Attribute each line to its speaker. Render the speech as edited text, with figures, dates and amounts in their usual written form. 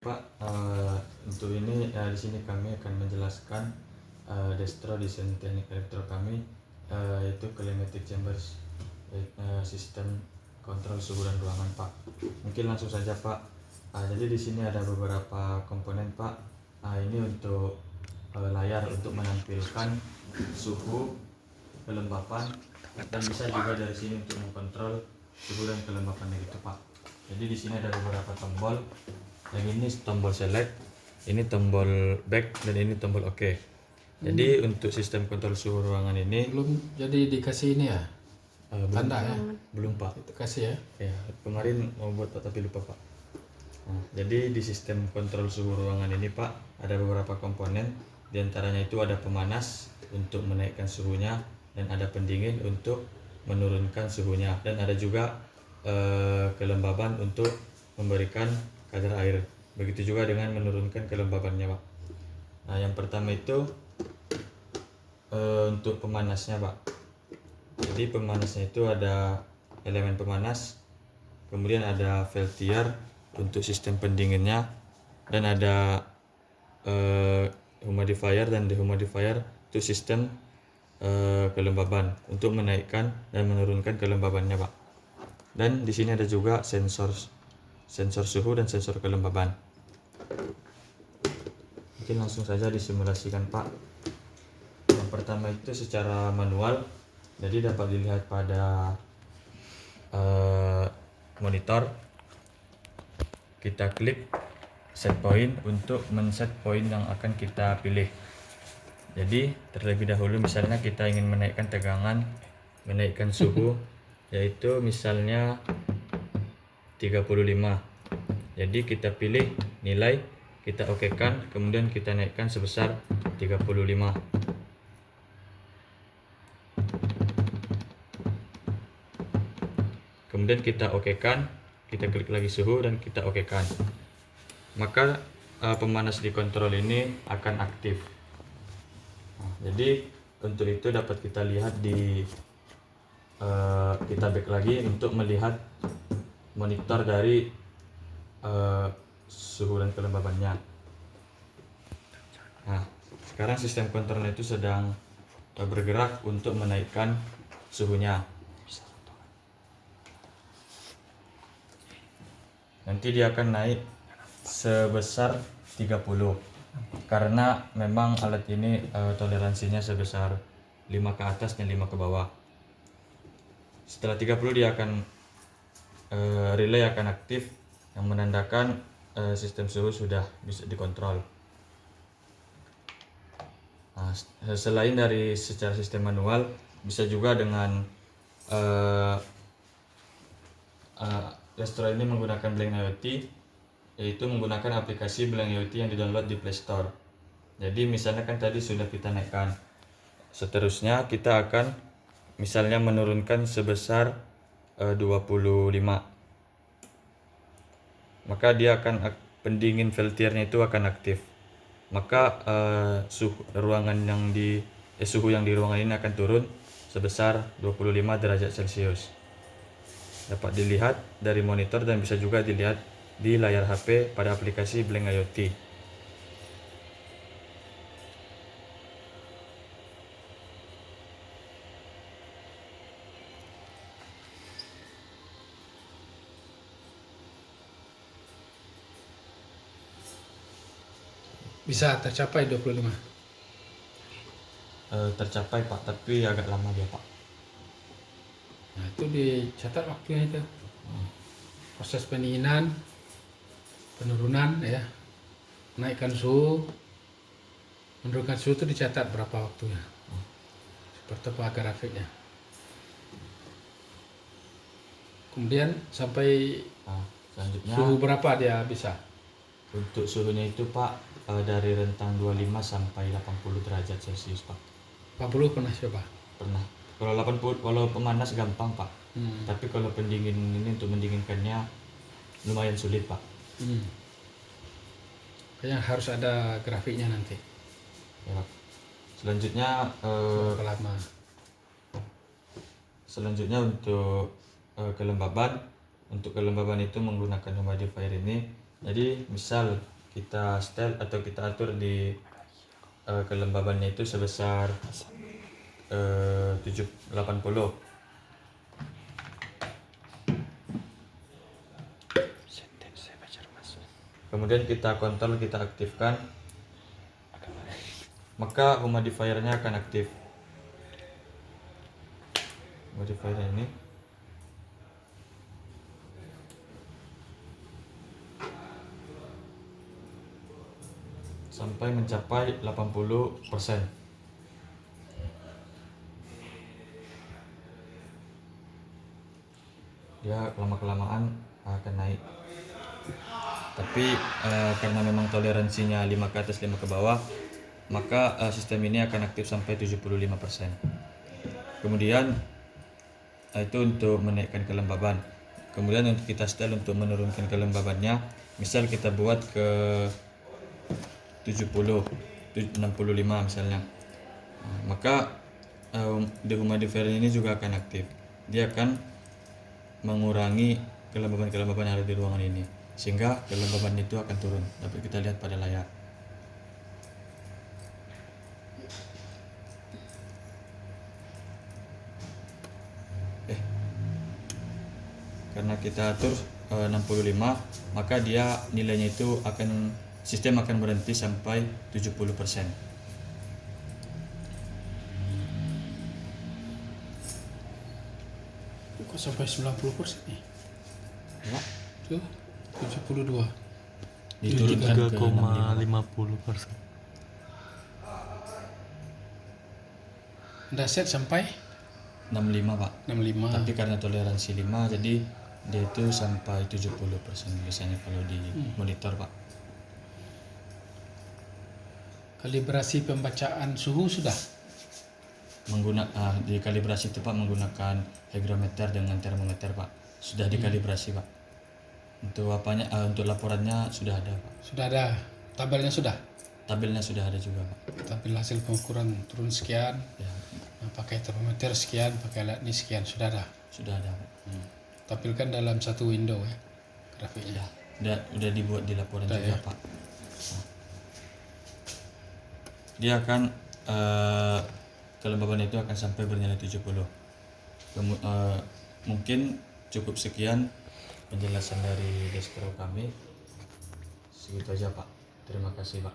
Speaker 1: Pak, untuk ini di sini kami akan menjelaskan destro desain teknik elektro kami, yaitu climatic chambers, sistem kontrol suhu dan ruangan, Pak. Mungkin langsung saja, Pak. Jadi di sini ada beberapa komponen, Pak. Ini untuk layar untuk menampilkan suhu, kelembapan, dan bisa juga dari sini untuk mengkontrol suhu dan kelembapannya gitu, Pak. Jadi di sini ada beberapa tombol. Yang ini tombol select, ini tombol back, dan ini tombol OK. Jadi untuk sistem kontrol suhu ruangan ini
Speaker 2: belum jadi dikasih ini ya, tanda ya?
Speaker 1: Belum, Pak.
Speaker 2: Itu kasih ya?
Speaker 1: Ya, kemarin mau buat Pak tapi lupa, Pak. Jadi di sistem kontrol suhu ruangan ini, Pak, ada beberapa komponen. Di antaranya itu ada pemanas untuk menaikkan suhunya, dan ada pendingin untuk menurunkan suhunya, dan ada juga kelembaban untuk memberikan kadar air. Begitu juga dengan menurunkan kelembabannya, Pak. Yang pertama itu untuk pemanasnya, Pak. Jadi pemanasnya itu ada elemen pemanas, kemudian ada peltier untuk sistem pendinginnya, dan ada humidifier dan dehumidifier untuk sistem kelembaban untuk menaikkan dan menurunkan kelembabannya, Pak. Dan di sini ada juga sensor suhu dan sensor kelembaban. Mungkin langsung saja disimulasikan, Pak. Yang pertama itu secara manual, jadi dapat dilihat pada monitor. Kita klik set point untuk men-set point yang akan kita pilih. Jadi terlebih dahulu misalnya kita ingin menaikkan tegangan, menaikkan suhu, yaitu misalnya 35. Jadi kita pilih nilai, kita okekan, kemudian kita naikkan sebesar 35. Kemudian kita okekan, kita klik lagi suhu dan kita okekan. Maka pemanas di kontrol ini akan aktif. Jadi untuk itu dapat kita lihat di kita back lagi untuk melihat monitor dari suhu dan kelembabannya. Nah, sekarang sistem kontrolnya itu sedang bergerak untuk menaikkan suhunya. Nanti dia akan naik sebesar 30, karena memang alat ini toleransinya sebesar 5 ke atas dan 5 ke bawah. Setelah 30 dia akan relay akan aktif, yang menandakan sistem suhu sudah bisa dikontrol. Selain dari secara sistem manual, bisa juga dengan destro ini menggunakan Blank IoT, yaitu menggunakan aplikasi Blank IoT yang di-download di Play Store. Jadi misalnya kan tadi sudah kita naikkan, seterusnya kita akan misalnya menurunkan sebesar 25. Maka dia akan pendingin peltiernya itu akan aktif. Maka suhu yang di ruangan ini akan turun sebesar 25 derajat Celcius. Dapat dilihat dari monitor dan bisa juga dilihat di layar HP pada aplikasi Blank IoT.
Speaker 2: Bisa tercapai 25.
Speaker 1: Tercapai, Pak, tapi agak lama dia, Pak.
Speaker 2: Nah itu dicatat waktunya itu. Proses pendinginan, penurunan ya, naikkan suhu, menurunkan suhu itu dicatat berapa waktunya. Seperti apa grafiknya. Kemudian sampai
Speaker 1: Selanjutnya
Speaker 2: suhu berapa dia bisa?
Speaker 1: untuk suhunya itu, Pak, dari rentang 25 sampai 80 derajat Celcius, Pak.
Speaker 2: 40 pernah coba?
Speaker 1: Pernah. Kalau 80, kalau pemanas gampang, Pak. Tapi kalau pendingin ini untuk mendinginkannya lumayan sulit, Pak.
Speaker 2: Kayaknya harus ada grafiknya nanti.
Speaker 1: Ya, Pak. Selanjutnya
Speaker 2: Berapa lama?
Speaker 1: Selanjutnya untuk kelembaban. Untuk kelembaban itu menggunakan humidifier ini Jadi misal kita setel atau kita atur di kelembabannya itu sebesar 80. Kemudian kita kontrol, kita aktifkan, maka humidifiernya akan aktif. Humidifier ini sampai mencapai 80%. Dia lama-kelamaan akan naik. Tapi karena memang toleransinya 5 ke atas 5 ke bawah, maka sistem ini akan aktif sampai 75%. Kemudian itu untuk menaikkan kelembaban. Kemudian untuk kita setel untuk menurunkan kelembabannya, misal kita buat ke 70, 65 misalnya. Maka dehumidifier ini juga akan aktif. Dia akan mengurangi kelembaban-kelembaban yang ada di ruangan ini, sehingga kelembaban itu akan turun. Dapat kita lihat pada layar. Karena kita atur 65, maka dia nilainya itu sistem akan berhenti sampai 70%.
Speaker 2: Kok sampai 90% nih?
Speaker 1: Ya,
Speaker 2: Tuh, 72.
Speaker 1: diturunkan ke
Speaker 3: 3,50%.
Speaker 2: Udah set sampai
Speaker 1: 65, Pak.
Speaker 2: 65.
Speaker 1: Tapi karena toleransi 5, jadi dia itu sampai 70% biasanya kalau di monitor, Pak.
Speaker 2: Kalibrasi pembacaan suhu sudah.
Speaker 1: Di kalibrasi itu, Pak, menggunakan hygrometer dengan termometer, Pak. Sudah dikalibrasi, Pak. Untuk untuk laporannya sudah ada, Pak.
Speaker 2: Sudah ada. Tabelnya sudah.
Speaker 1: Tabelnya sudah ada juga, Pak.
Speaker 2: Tabel hasil pengukuran turun sekian.
Speaker 1: Ya,
Speaker 2: Pakai termometer sekian, pakai alat ini sekian, sudah ada.
Speaker 1: sudah ada, Pak.
Speaker 2: Tampilkan dalam satu window ya grafiknya.
Speaker 1: Udah dibuat di laporan
Speaker 2: Udah,
Speaker 1: juga,
Speaker 2: ya.
Speaker 1: Pak. Dia akan kelembaban itu akan sampai bernilai 70. Mungkin cukup sekian penjelasan dari distro kami. Segitu aja, Pak. Terima kasih, Pak.